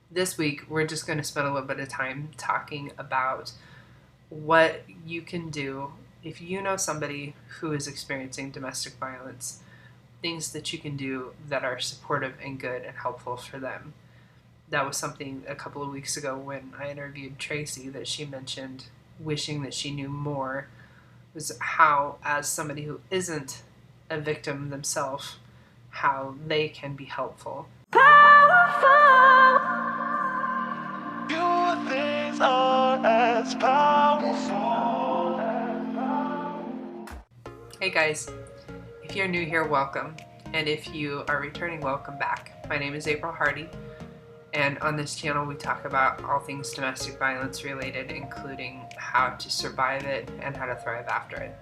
This week, we're just going to spend a little bit of time talking about what you can do if you know somebody who is experiencing domestic violence, things that you can do that are supportive and good and helpful for them. That was something a couple of weeks ago when I interviewed Tracey that she mentioned wishing that she knew more, was how, as somebody who isn't a victim themselves, how they can be helpful. Your things are as powerful. Hey guys, if you're new here, welcome. And if you are returning, welcome back. My name is April Hardy, and on this channel we talk about all things domestic violence related, including how to survive it and how to thrive after it.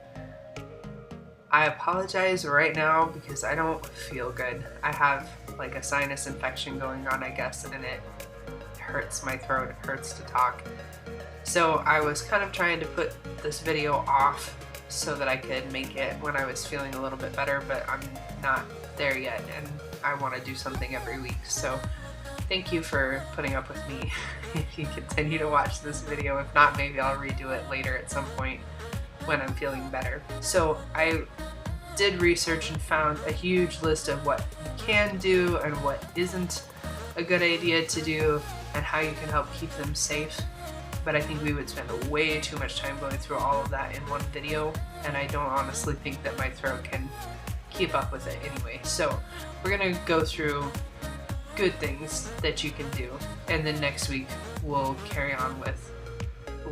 I apologize right now because I don't feel good. I have like a sinus infection going on, I guess, and it hurts my throat, it hurts to talk. So I was kind of trying to put this video off so that I could make it when I was feeling a little bit better, but I'm not there yet, and I want to do something every week. So thank you for putting up with me if you continue to watch this video. If not, maybe I'll redo it later at some point when I'm feeling better. So I did research and found a huge list of what you can do and what isn't a good idea to do and how you can help keep them safe. But I think we would spend way too much time going through all of that in one video, and I don't honestly think that my throat can keep up with it anyway. So we're gonna go through good things that you can do, and then next week we'll carry on with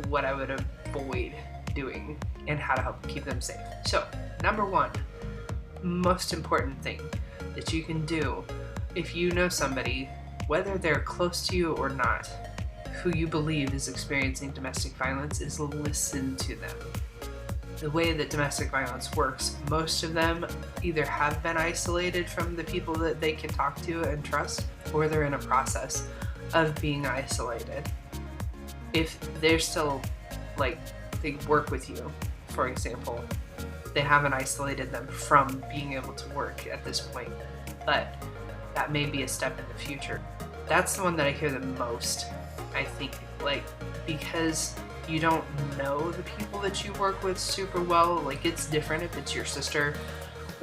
what I would avoid doing and how to help keep them safe. So number one, most important thing that you can do if you know somebody, whether they're close to you or not, who you believe is experiencing domestic violence, is listen to them. The way that domestic violence works, most of them either have been isolated from the people that they can talk to and trust, or they're in a process of being isolated. If they're still, like, they work with you, for example, they haven't isolated them from being able to work at this point, but that may be a step in the future. That's the one that I hear the most, I think, like, because you don't know the people that you work with super well. Like, it's different if it's your sister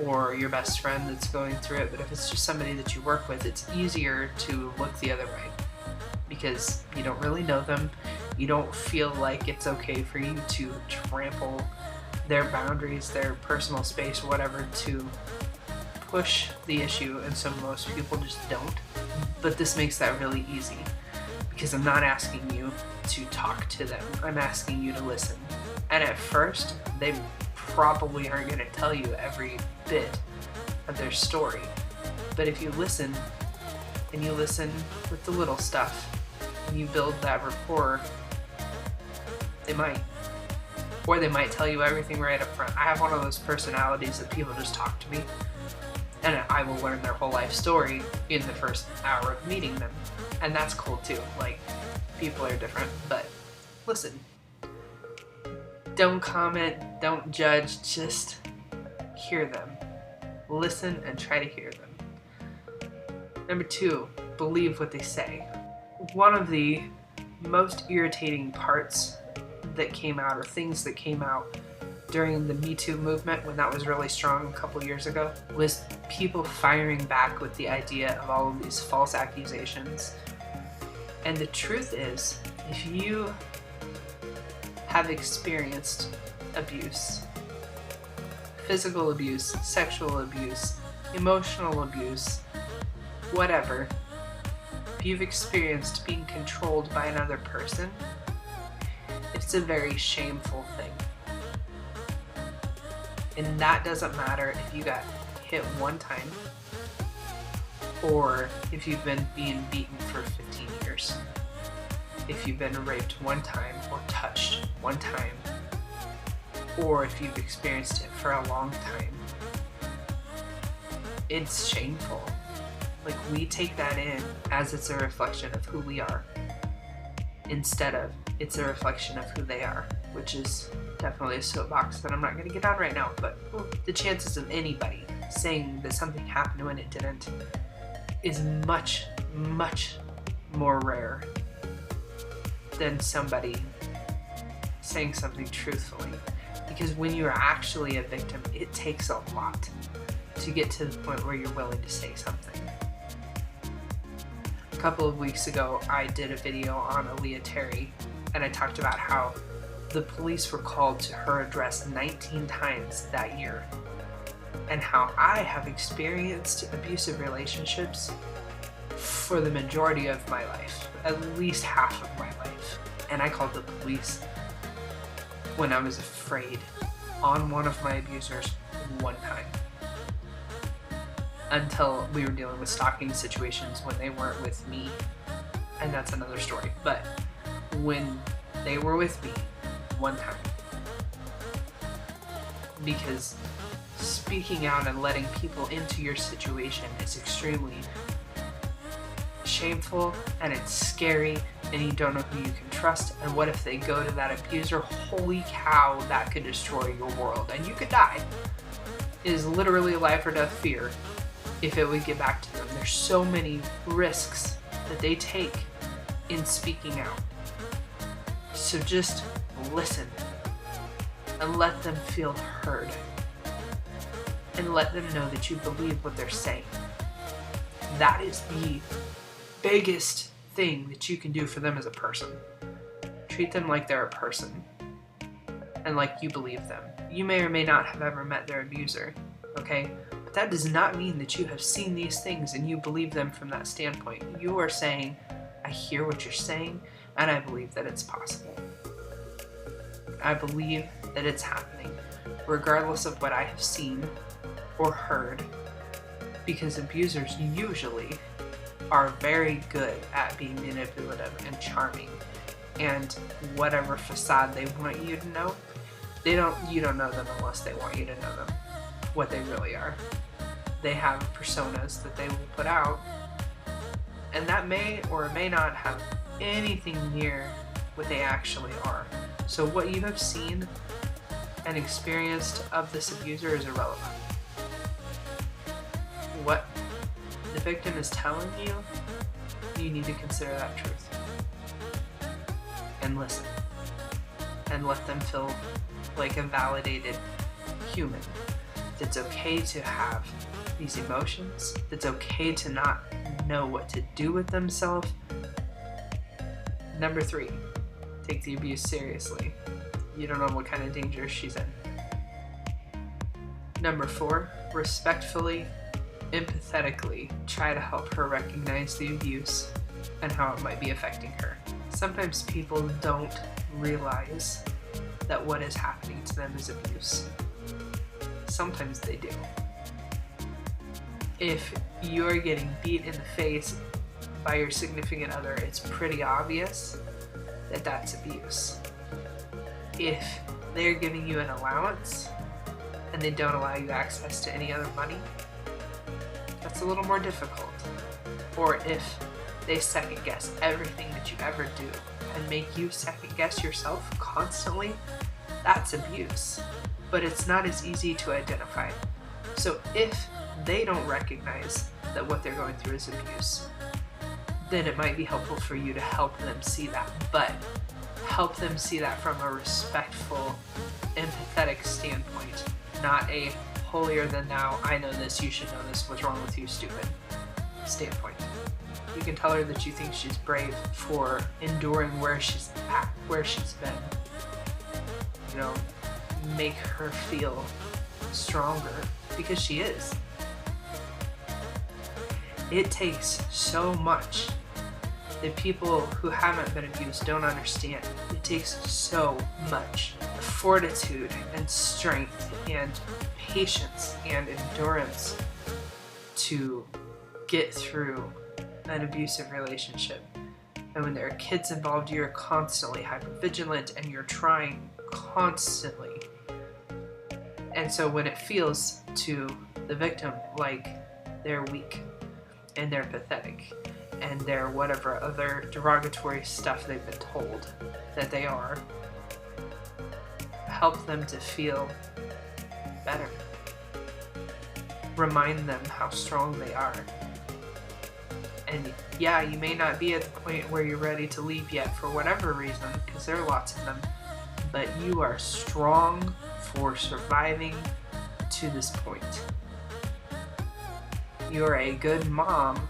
or your best friend that's going through it, but if it's just somebody that you work with, it's easier to look the other way because you don't really know them. You don't feel like it's okay for you to trample their boundaries, their personal space, whatever, to push the issue, and so most people just don't. But this makes that really easy because I'm not asking you to talk to them, I'm asking you to listen. And at first, they probably aren't going to tell you every bit of their story, but if you listen, and you listen with the little stuff, and you build that rapport, they might. Or they might tell you everything right up front. I have one of those personalities that people just talk to me, and I will learn their whole life story in the first hour of meeting them. And that's cool too. Like, people are different, but listen. Don't comment, don't judge, just hear them. Listen and try to hear them. Number two, believe what they say. One of the most irritating parts that came out, or things that came out during the Me Too movement, when that was really strong a couple years ago, was people firing back with the idea of all of these false accusations. And the truth is, if you have experienced abuse, physical abuse, sexual abuse, emotional abuse, whatever, if you've experienced being controlled by another person, it's a very shameful thing. And that doesn't matter if you got hit one time or if you've been being beaten for 15 years. If you've been raped one time or touched one time, or if you've experienced it for a long time, it's shameful. Like, we take that in as it's a reflection of who we are, instead of it's a reflection of who they are, which is definitely a soapbox that I'm not going to get on right now. But the chances of anybody saying that something happened when it didn't is much, much more rare than somebody saying something truthfully. Because when you're actually a victim, it takes a lot to get to the point where you're willing to say something. A couple of weeks ago, I did a video on Aaliyah Terry, and I talked about how the police were called to her address 19 times that year, and how I have experienced abusive relationships for the majority of my life, at least half of my life. And I called the police when I was afraid on one of my abusers one time, until we were dealing with stalking situations when they weren't with me, and that's another story. But when they were with me one time, because speaking out and letting people into your situation is extremely shameful, and it's scary, and you don't know who you can trust. And what if they go to that abuser? Holy cow, that could destroy your world, and you could die. It is literally a life or death fear if it would get back to them. There's so many risks that they take in speaking out. So just listen and let them feel heard, and let them know that you believe what they're saying. That is the biggest thing that you can do for them as a person. Treat them like they're a person, and like you believe them. You may or may not have ever met their abuser, okay? But that does not mean that you have seen these things and you believe them from that standpoint. You are saying, I hear what you're saying, and I believe that it's possible. I believe that it's happening, regardless of what I have seen or heard, because abusers usually are very good at being manipulative and charming, and whatever facade they want you to know, you don't know them unless they want you to know them, what they really are. They have personas that they will put out, and that may or may not have anything near what they actually are. So what you have seen and experienced of this abuser is irrelevant. What the victim is telling you, you need to consider that truth. And listen. And let them feel like a validated human. It's okay to have these emotions. It's okay to not know what to do with themselves. Number 3, take the abuse seriously. You don't know what kind of danger she's in. Number 4, respectfully, empathetically try to help her recognize the abuse and how it might be affecting her. Sometimes people don't realize that what is happening to them is abuse. Sometimes they do. If you're getting beat in the face by your significant other, it's pretty obvious that that's abuse. If they're giving you an allowance and they don't allow you access to any other money, that's a little more difficult. Or if they second guess everything that you ever do and make you second guess yourself constantly, that's abuse. But it's not as easy to identify. So if they don't recognize that what they're going through is abuse, then it might be helpful for you to help them see that. But help them see that from a respectful, empathetic standpoint, not a holier than thou, I know this, you should know this, what's wrong with you, stupid standpoint. You can tell her that you think she's brave for enduring where she's at, where she's been. You know, make her feel stronger, because she is. It takes so much that people who haven't been abused don't understand. It takes so much fortitude and strength and patience and endurance to get through an abusive relationship. And when there are kids involved, you're constantly hypervigilant and you're trying constantly. And so when it feels to the victim like they're weak and they're pathetic and they're whatever other derogatory stuff they've been told that they are, help them to feel better. Remind them how strong they are And yeah, you may not be at the point where you're ready to leave yet for whatever reason, because there are lots of them, but you are strong for surviving to this point. You're a good mom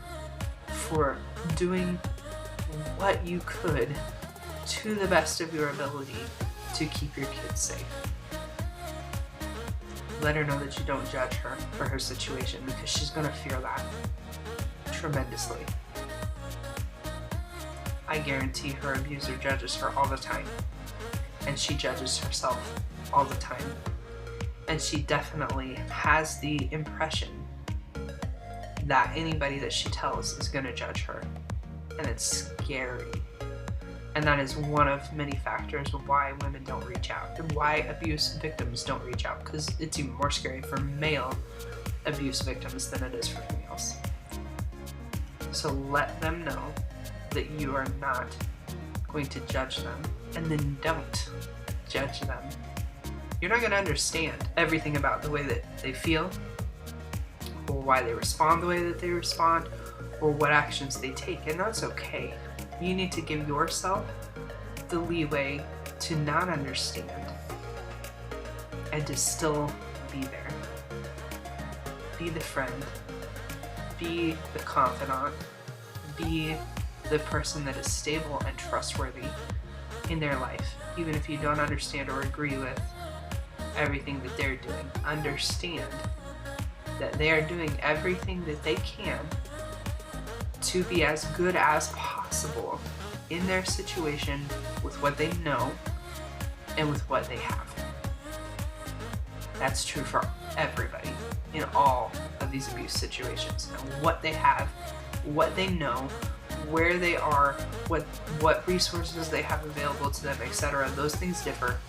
for doing what you could to the best of your ability to keep your kids safe. Let her know that you don't judge her for her situation, because she's going to fear that tremendously. I guarantee her abuser judges her all the time, and she judges herself all the time, and she definitely has the impression that anybody that she tells is going to judge her, and it's scary. And that is one of many factors of why women don't reach out, and why abuse victims don't reach out, because it's even more scary for male abuse victims than it is for females. So let them know that you are not going to judge them, and then don't judge them. You're not going to understand everything about the way that they feel, or why they respond the way that they respond, or what actions they take, and that's okay. You need to give yourself the leeway to not understand and to still be there. Be the friend, be the confidant, be the person that is stable and trustworthy in their life. Even if you don't understand or agree with everything that they're doing, understand that they are doing everything that they can to be as good as possible in their situation with what they know and with what they have. That's true for everybody in all of these abuse situations. And what they have, what they know, where they are, what resources they have available to them, etc. Those things differ,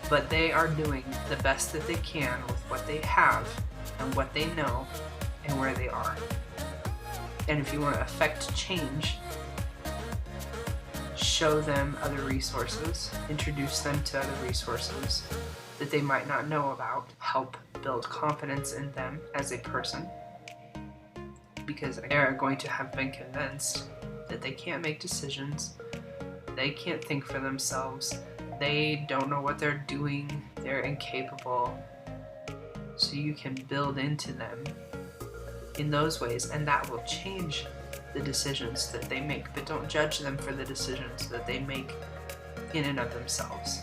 but they are doing the best that they can with what they have and what they know and where they are. And if you want to affect change, show them other resources, introduce them to other resources that they might not know about, help build confidence in them as a person, because they are going to have been convinced that they can't make decisions, they can't think for themselves, they don't know what they're doing, they're incapable. So you can build into them in those ways, and that will change the decisions that they make, but don't judge them for the decisions that they make in and of themselves.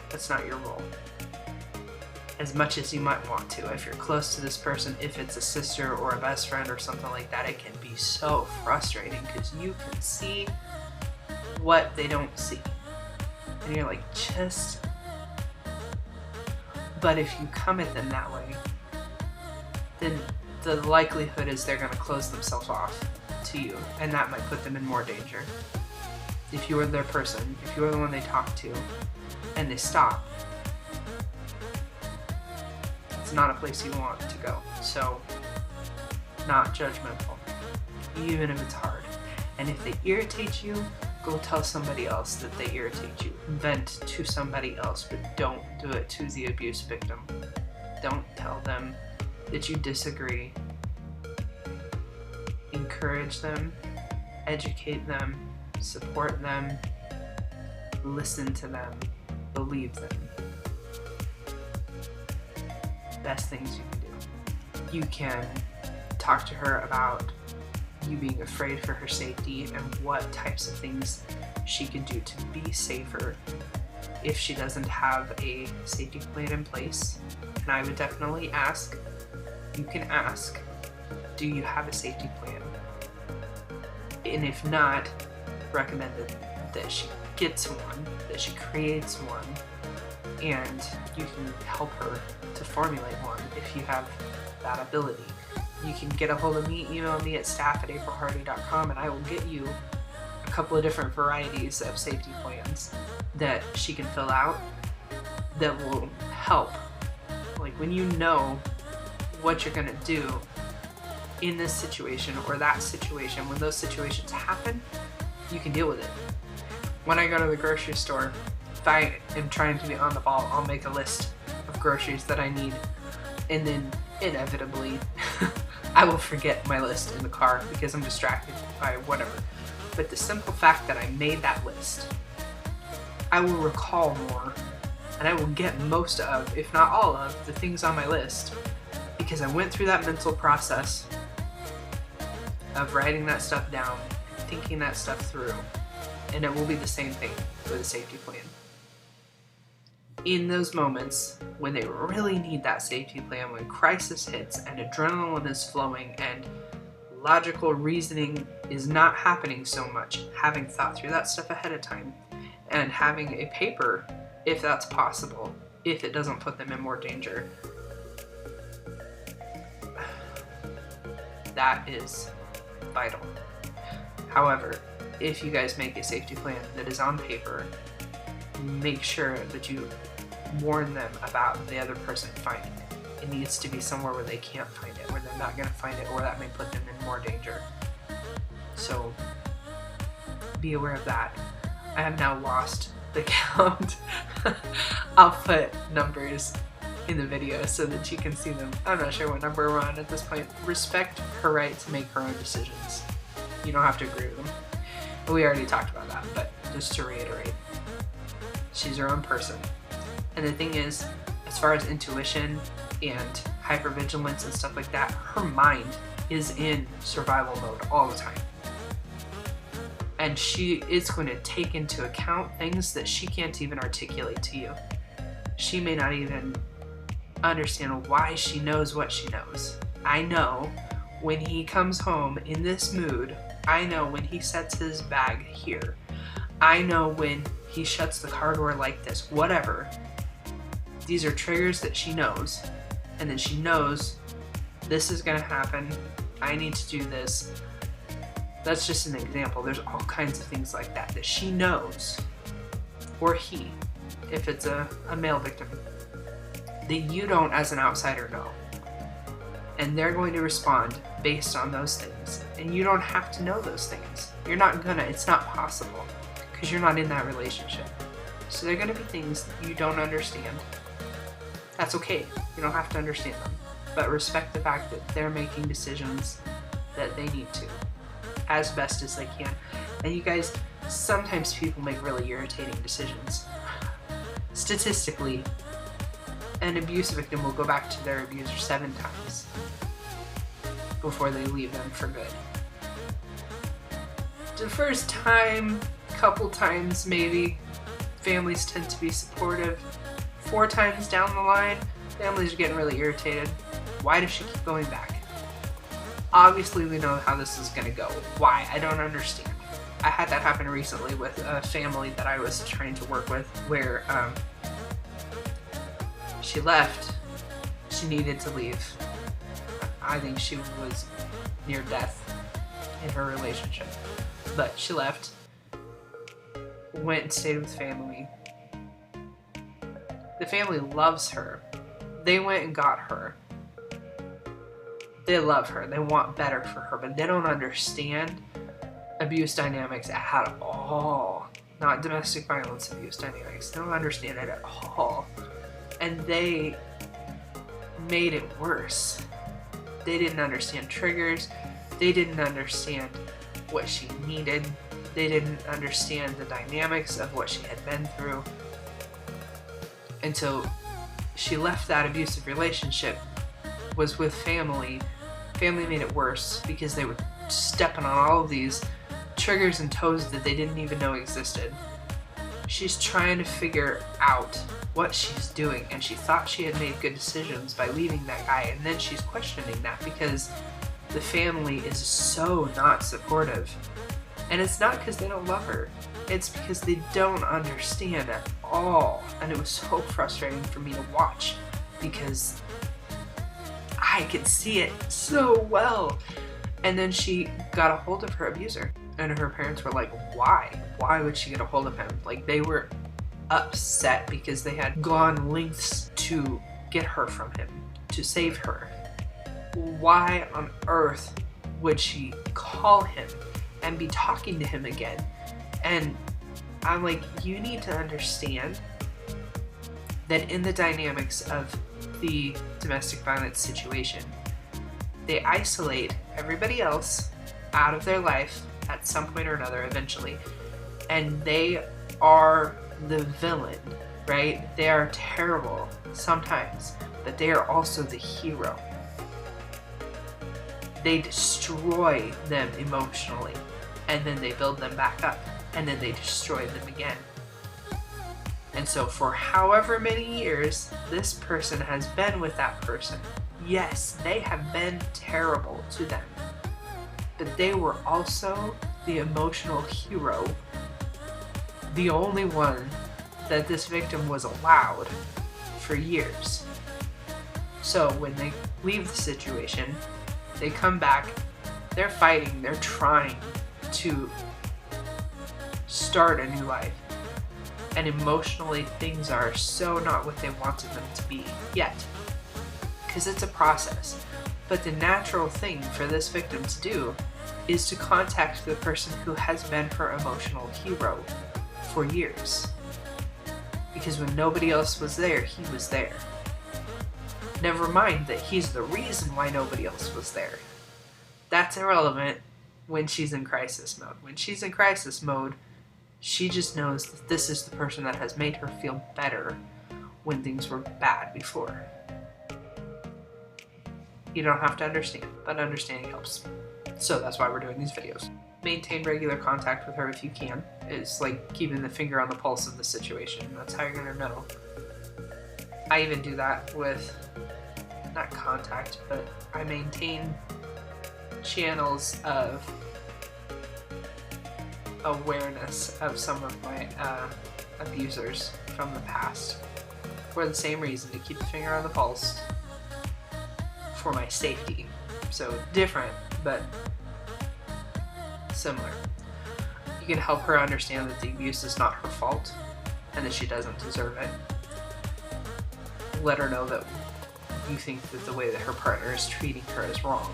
That's not your role. As much as you might want to, if you're close to this person, if it's a sister or a best friend or something like that, it can be so frustrating because you can see what they don't see. And you're like, just... But if you come at them that way, then the likelihood is they're going to close themselves off to you, and that might put them in more danger. If you were their person, if you were the one they talk to, and they stop, it's not a place you want to go. So, not judgmental, even if it's hard. And if they irritate you, go tell somebody else that they irritate you. Vent to somebody else, but don't do it to the abuse victim. Don't tell them that you disagree. Encourage them, educate them, support them, listen to them, believe them. Best things you can do. You can talk to her about you being afraid for her safety and what types of things she can do to be safer if she doesn't have a safety plan in place. And I would definitely ask, you can ask, do you have a safety plan? And if not, recommend that she gets one, that she creates one, and you can help her to formulate one if you have that ability. You can get a hold of me, email me at staff@aprilhardy.com, and I will get you a couple of different varieties of safety plans that she can fill out that will help. Like when you know what you're gonna do in this situation or that situation, when those situations happen, you can deal with it. When I go to the grocery store, if I am trying to be on the ball, I'll make a list of groceries that I need, and then inevitably I will forget my list in the car because I'm distracted by whatever. But the simple fact that I made that list, I will recall more, and I will get most of, if not all of, the things on my list because I went through that mental process of writing that stuff down, thinking that stuff through, and it will be the same thing with a safety plan. In those moments when they really need that safety plan, when crisis hits and adrenaline is flowing and logical reasoning is not happening so much, having thought through that stuff ahead of time and having a paper, if that's possible, if it doesn't put them in more danger, that is vital. However, if you guys make a safety plan that is on paper, make sure that you warn them about the other person finding it. It needs to be somewhere where they can't find it, where they're not going to find it, or that may put them in more danger. So be aware of that. I have now lost the count. I'll put numbers in the video so that you can see them. I'm not sure what number we're on at this point. Respect her right to make her own decisions. You don't have to agree with them. We already talked about that, but just to reiterate, she's her own person. And the thing is, as far as intuition and hypervigilance and stuff like that, her mind is in survival mode all the time. And she is going to take into account things that she can't even articulate to you. She may not even understand why she knows what she knows. I know when he comes home in this mood, I know when he sets his bag here, I know when he shuts the car door like this, whatever. These are triggers that she knows, and then she knows this is going to happen, I need to do this. That's just an example. There's all kinds of things like that that she knows, or he, if it's a male victim, that you don't as an outsider know. And they're going to respond based on those things. And you don't have to know those things. You're not gonna, it's not possible, because you're not in that relationship. So there are gonna be things that you don't understand. That's okay, you don't have to understand them. But respect the fact that they're making decisions that they need to, as best as they can. And you guys, sometimes people make really irritating decisions. Statistically, an abuse victim will go back to their abuser 7 times before they leave them for good. The first time, couple times maybe, families tend to be supportive. 4 times down the line, families are getting really irritated. Why does she keep going back? Obviously we know how this is going to go. Why? I don't understand. I had that happen recently with a family that I was trying to work with where she left. She needed to leave. I think she was near death in her relationship. But she left, went and stayed with family. The family loves her. They went and got her. They love her. They want better for her, but they don't understand abuse dynamics at all. Not domestic violence abuse dynamics. They don't understand it at all. And they made it worse. They didn't understand triggers. They didn't understand what she needed. They didn't understand the dynamics of what she had been through. Until she left that abusive relationship, was with family. Family made it worse because they were stepping on all of these triggers and toes that they didn't even know existed. She's trying to figure out what she's doing, and she thought she had made good decisions by leaving that guy, and then she's questioning that because the family is so not supportive. And it's not because they don't love her, it's because they don't understand at all. And it was so frustrating for me to watch because I could see it so well. And then she got a hold of her abuser, and her parents were like, why? Why would she get a hold of him? Like, they were upset because they had gone lengths to get her from him, to save her. Why on earth would she call him and be talking to him again? And I'm like, you need to understand that in the dynamics of the domestic violence situation, They isolate everybody else out of their life at some point or another eventually. And they are the villain, right? They are terrible sometimes, but they are also the hero. They destroy them emotionally, and then they build them back up, and then they destroy them again. And so for however many years this person has been with that person, yes, they have been terrible to them, but they were also the emotional hero, the only one that this victim was allowed for years. So when they leave the situation, they come back, they're fighting, they're trying to start a new life. And emotionally, things are so not what they wanted them to be yet. Because it's a process. But the natural thing for this victim to do is to contact the person who has been her emotional hero for years. Because when nobody else was there, he was there. Never mind that he's the reason why nobody else was there. That's irrelevant when she's in crisis mode. When she's in crisis mode, she just knows that this is the person that has made her feel better when things were bad before. You don't have to understand, but understanding helps. So that's why we're doing these videos. Maintain regular contact with her if you can. It's like keeping the finger on the pulse of the situation. That's how you're gonna know. I even do that with, not contact, but I maintain channels of awareness of some of my abusers from the past for the same reason, to keep the finger on the pulse for my safety. So different, but similar. You can help her understand that the abuse is not her fault and that she doesn't deserve it. Let her know that you think that the way that her partner is treating her is wrong.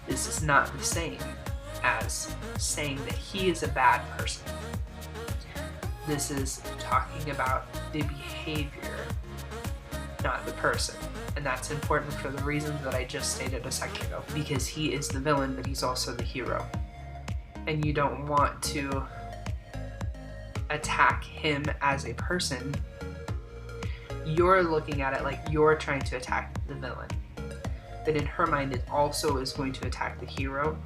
This is not the same as saying that he is a bad person. This is talking about the behavior, not the person. And that's important for the reasons that I just stated a second ago. Because he is the villain, but he's also the hero. And you don't want to attack him as a person. You're looking at it like you're trying to attack the villain. But in her mind, it also is going to attack the hero.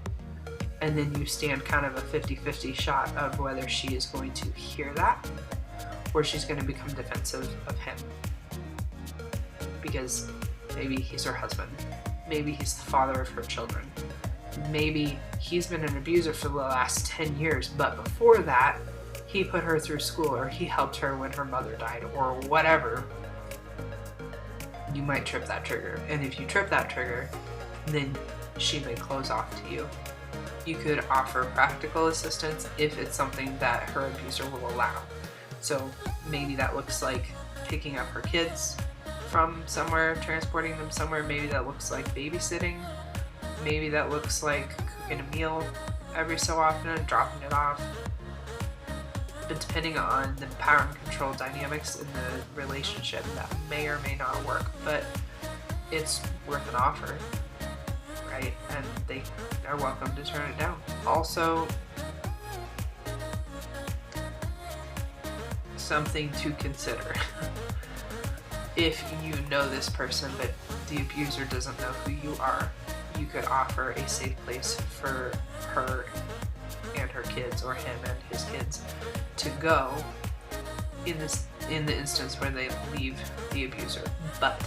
And then you stand kind of a 50-50 shot of whether she is going to hear that or she's going to become defensive of him. Because maybe he's her husband. Maybe he's the father of her children. Maybe he's been an abuser for the last 10 years, but before that, he put her through school or he helped her when her mother died or whatever. You might trip that trigger. And if you trip that trigger, then she may close off to you. You could offer practical assistance if it's something that her abuser will allow. So maybe that looks like picking up her kids from somewhere, transporting them somewhere. Maybe that looks like babysitting. Maybe that looks like cooking a meal every so often and dropping it off. But depending on the power and control dynamics in the relationship, that may or may not work, but it's worth an offer, right? And they are welcome to turn it down. Also, something to consider. If you know this person but the abuser doesn't know who you are, you could offer a safe place for her and her kids, or him and his kids, to go in the instance where they leave the abuser. But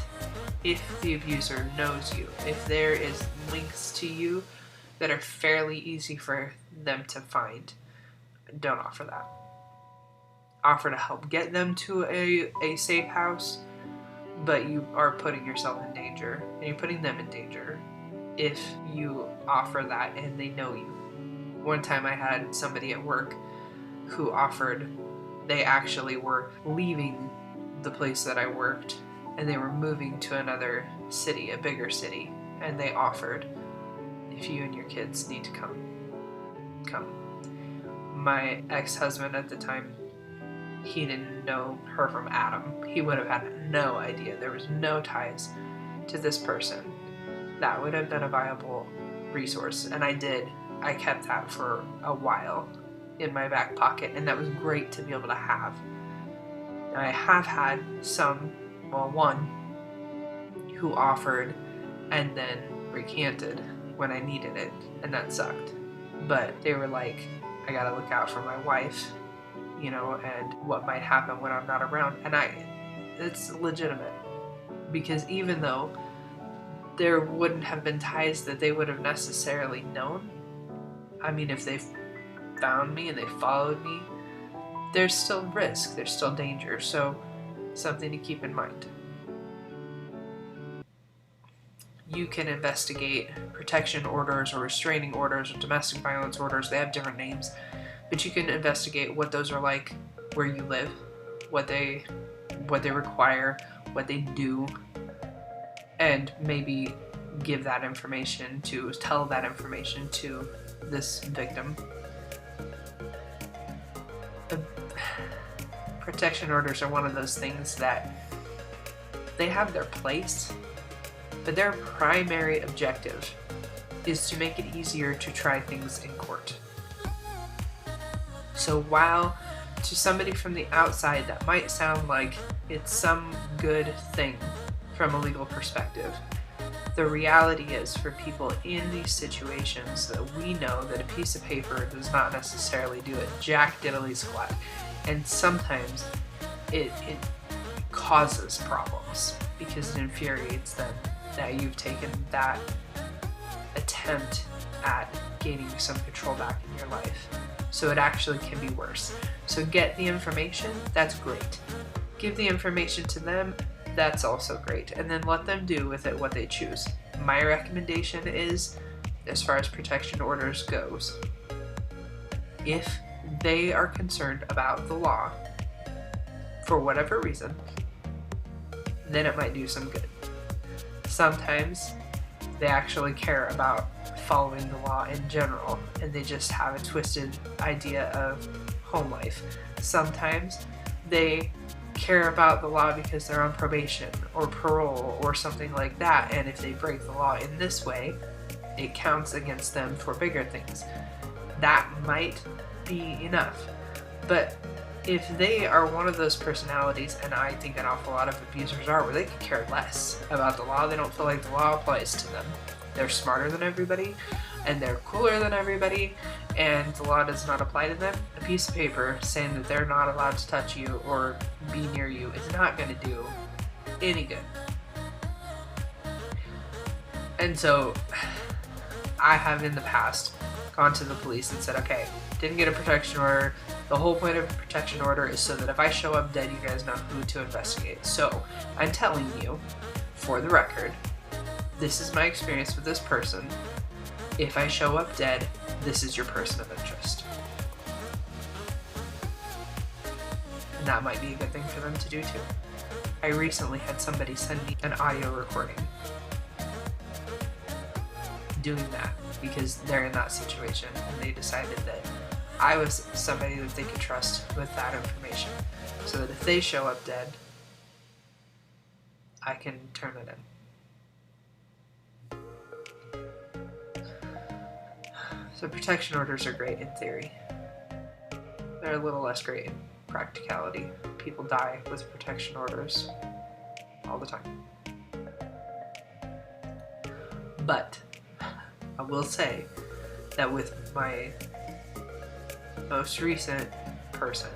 if the abuser knows you, if there is links to you that are fairly easy for them to find, don't offer that. Offer to help get them to a safe house, but you are putting yourself in danger, and you're putting them in danger if you offer that and they know you. One time I had somebody at work who offered, they actually were leaving the place that I worked and they were moving to another city, a bigger city, and they offered, if you and your kids need to come. My ex-husband at the time, he didn't know her from Adam. He would have had no idea. There was no ties to this person. that would have been a viable resource. And I kept that for a while in my back pocket, and that was great to be able to have. I have had one who offered and then recanted when I needed it, and that sucked. But they were like, I gotta look out for my wife, and what might happen when I'm not around. And it's legitimate, because even though there wouldn't have been ties that they would have necessarily known, I mean, if they found me and they followed me, there's still risk, there's still danger, so something to keep in mind. You can investigate protection orders or restraining orders or domestic violence orders. They have different names, but you can investigate what those are like where you live, what they require, what they do, and maybe tell that information to this victim. Protection orders are one of those things that they have their place, but their primary objective is to make it easier to try things in court. So while to somebody from the outside that might sound like it's some good thing from a legal perspective, the reality is, for people in these situations, that we know that a piece of paper does not necessarily do it jack diddly squat. And sometimes it causes problems because it infuriates them that you've taken that attempt at gaining some control back in your life. So it actually can be worse. So get the information, that's great. Give the information to them, that's also great. And then let them do with it what they choose. My recommendation is, as far as protection orders goes, if they are concerned about the law for whatever reason, then it might do some good. Sometimes they actually care about following the law in general, and they just have a twisted idea of home life. Sometimes they care about the law because they're on probation or parole or something like that, and if they break the law in this way, it counts against them for bigger things. That might be enough. But if they are one of those personalities, and I think an awful lot of abusers are, where they could care less about the law, they don't feel like the law applies to them. They're smarter than everybody, and they're cooler than everybody, and the law does not apply to them. A piece of paper saying that they're not allowed to touch you or be near you is not going to do any good. And so I have in the past gone to the police and said, okay, didn't get a protection order. The whole point of a protection order is so that if I show up dead, you guys know who to investigate. So I'm telling you, for the record, this is my experience with this person. If I show up dead, this is your person of interest. And that might be a good thing for them to do too. I recently had somebody send me an audio recording doing that because they're in that situation, and they decided that I was somebody that they could trust with that information, so that if they show up dead, I can turn it in. So protection orders are great in theory. They're a little less great in practicality. People die with protection orders all the time. But I will say that with my most recent person,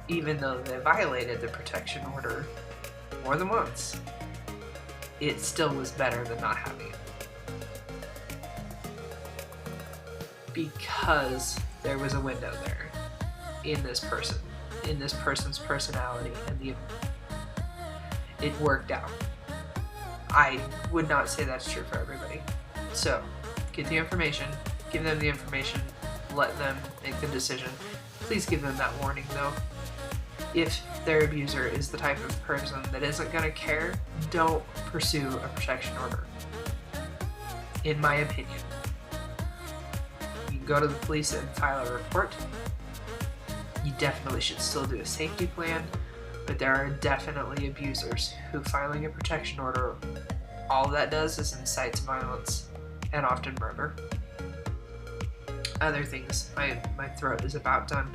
even though they violated the protection order more than once, it still was better than not having it. Because there was a window there in this person's personality, and it worked out. I would not say that's true for everybody. So, get the information, give them the information, let them make the decision. Please give them that warning though. If their abuser is the type of person that isn't going to care, don't pursue a protection order. In my opinion. You can go to the police and file a report. You definitely should still do a safety plan, but there are definitely abusers who filing a protection order all that does is incites violence and often murder. Other things, my throat is about done.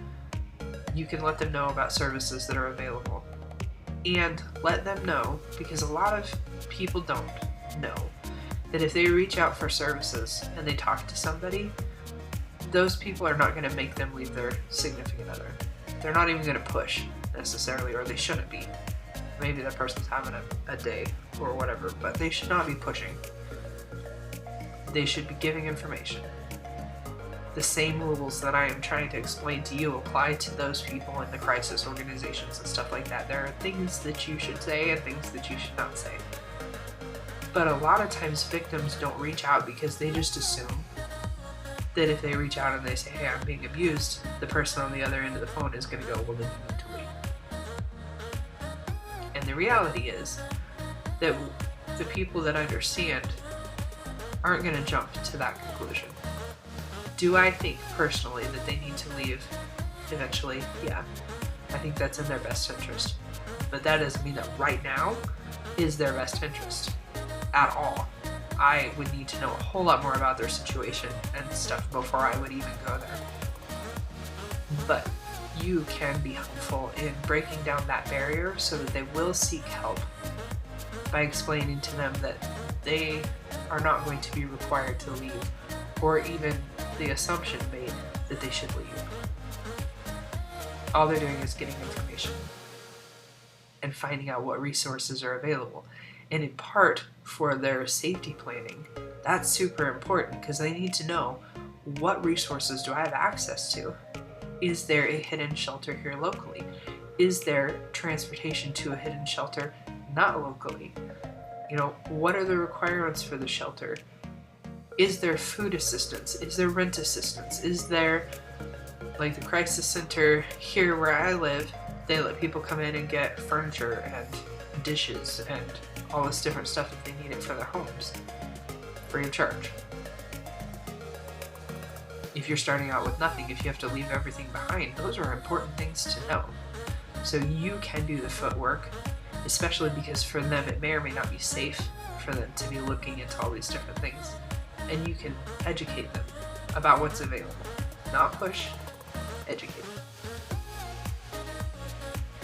You can let them know about services that are available. And let them know, because a lot of people don't know, that if they reach out for services and they talk to somebody, those people are not going to make them leave their significant other. They're not even going to push necessarily, or they shouldn't be. Maybe that person's having a day or whatever, but they should not be pushing. They should be giving information. The same rules that I am trying to explain to you apply to those people in the crisis organizations and stuff like that. There are things that you should say and things that you should not say. But a lot of times victims don't reach out because they just assume that if they reach out and they say, hey, I'm being abused, the person on the other end of the phone is going to go, well, then you need to leave. And the reality is that the people that understand aren't going to jump to that conclusion. Do I think personally that they need to leave eventually? Yeah. I think that's in their best interest. But that doesn't mean that right now is their best interest at all. I would need to know a whole lot more about their situation and stuff before I would even go there. But you can be helpful in breaking down that barrier so that they will seek help by explaining to them that they are not going to be required to leave, or even the assumption made that they should leave. All they're doing is getting information and finding out what resources are available. And in part for their safety planning, that's super important because they need to know, what resources do I have access to? Is there a hidden shelter here locally? Is there transportation to a hidden shelter not locally? You know, what are the requirements for the shelter? Is there food assistance? Is there rent assistance? Is there, like the crisis center here where I live, they let people come in and get furniture and dishes and all this different stuff if they need it for their homes, free of charge. If you're starting out with nothing, if you have to leave everything behind, those are important things to know. So you can do the footwork, especially because for them it may or may not be safe for them to be looking into all these different things. And you can educate them about what's available. Not push, educate.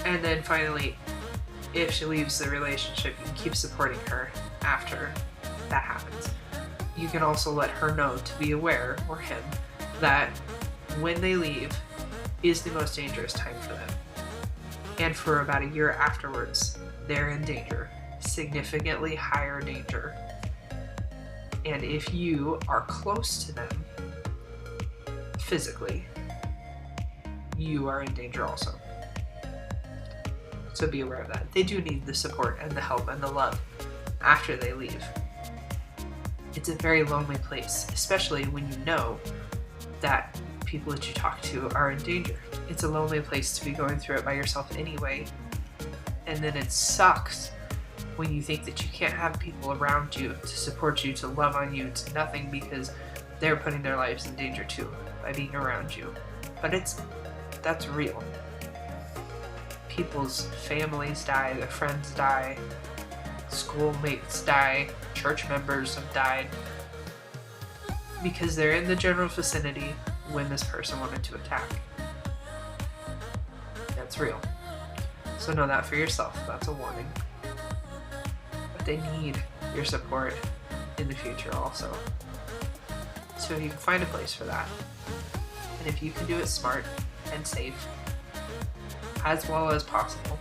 And then finally, if she leaves the relationship, you can keep supporting her after that happens. You can also let her know to be aware, or him, that when they leave is the most dangerous time for them. And for about a year afterwards, they're in danger, significantly higher danger. And if you are close to them physically, you are in danger also. So be aware of that. They do need the support and the help and the love after they leave. It's a very lonely place, especially when you know that people that you talk to are in danger. It's a lonely place to be going through it by yourself anyway. And then it sucks when you think that you can't have people around you to support you, to love on you, to nothing, because they're putting their lives in danger too by being around you. But that's real. People's families die, their friends die, schoolmates die, church members have died because they're in the general vicinity when this person wanted to attack. That's real. So know that for yourself. That's a warning. But they need your support in the future also. So if you can find a place for that, and if you can do it smart and safe, as well as possible,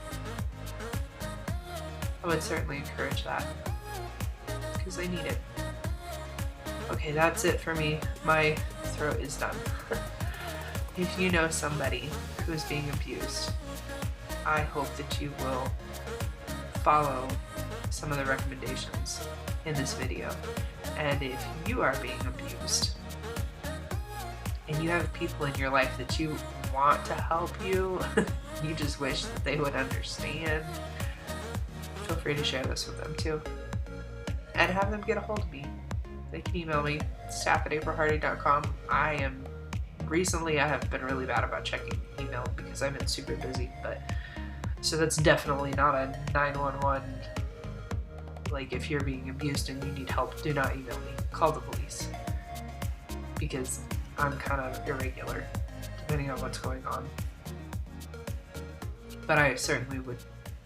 I would certainly encourage that, because they need it. Okay, that's it for me. My throat is done. If you know somebody who is being abused, I hope that you will follow some of the recommendations in this video. And if you are being abused, and you have people in your life that you want to help you, you just wish that they would understand, feel free to share this with them too. And have them get a hold of me. They can email me, staff@aprilhardy.com. I have been really bad about checking email because I've been super busy, but so that's definitely not a 911 Like, if you're being abused and you need help, do not email me. Call the police. Because I'm kind of irregular, depending on what's going on. But I certainly would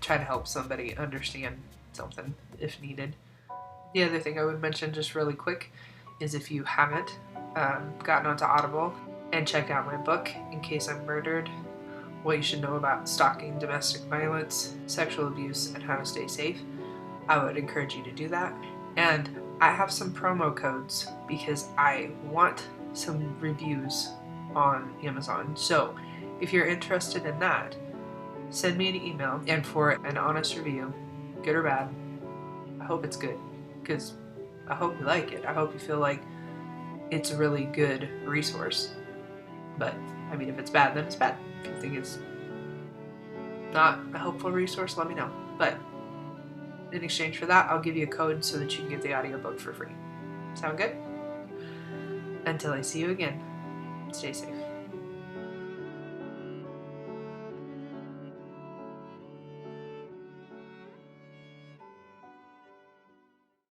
try to help somebody understand something if needed. The other thing I would mention just really quick is if you haven't gotten onto Audible and checked out my book, In Case I'm Murdered, What You Should Know About Stalking, Domestic Violence, Sexual Abuse, and How to Stay Safe, I would encourage you to do that. And I have some promo codes because I want some reviews on Amazon. So if you're interested in that, send me an email, and for an honest review, good or bad, I hope it's good, because I hope you like it. I hope you feel like it's a really good resource. But, I mean, if it's bad, then it's bad. If you think it's not a helpful resource, let me know. But in exchange for that, I'll give you a code so that you can get the audiobook for free. Sound good? Until I see you again, stay safe.